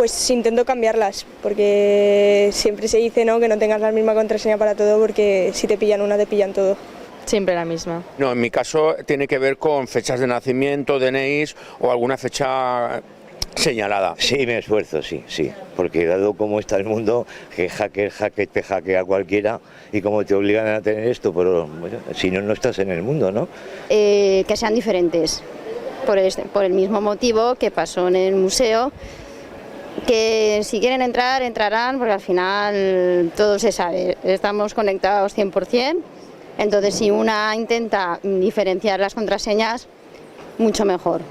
Pues intento cambiarlas, porque siempre se dice, ¿no?, que no tengas la misma contraseña para todo, porque si te pillan una, te pillan todo. Siempre la misma. No, en mi caso tiene que ver con fechas de nacimiento, DNIs o alguna fecha señalada. Sí, me esfuerzo, sí, porque dado cómo está el mundo, que hacker te hackea cualquiera y como te obligan a tener esto, pero bueno, si no, no estás en el mundo, ¿no? Que sean diferentes, por el mismo motivo que pasó en el museo, que si quieren entrar, entrarán, porque al final todo se sabe, estamos conectados 100%, entonces si una intenta diferenciar las contraseñas, mucho mejor.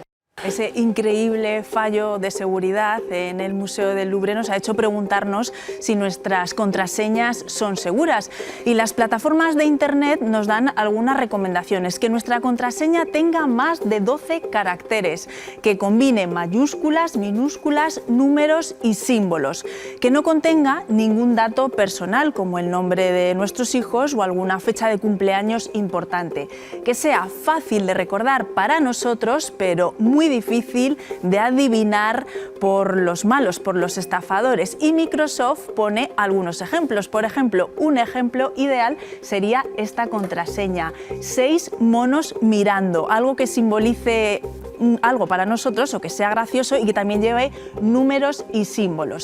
Ese increíble fallo de seguridad en el Museo del Louvre nos ha hecho preguntarnos si nuestras contraseñas son seguras. Y las plataformas de Internet nos dan algunas recomendaciones: que nuestra contraseña tenga más de 12 caracteres, que combine mayúsculas, minúsculas, números y símbolos, que no contenga ningún dato personal como el nombre de nuestros hijos o alguna fecha de cumpleaños importante, que sea fácil de recordar para nosotros, pero muy difícil de adivinar por los malos, por los estafadores. Y Microsoft pone algunos ejemplos. Por ejemplo, un ejemplo ideal sería esta contraseña: 6 monos mirando, algo que simbolice algo para nosotros o que sea gracioso y que también lleve números y símbolos.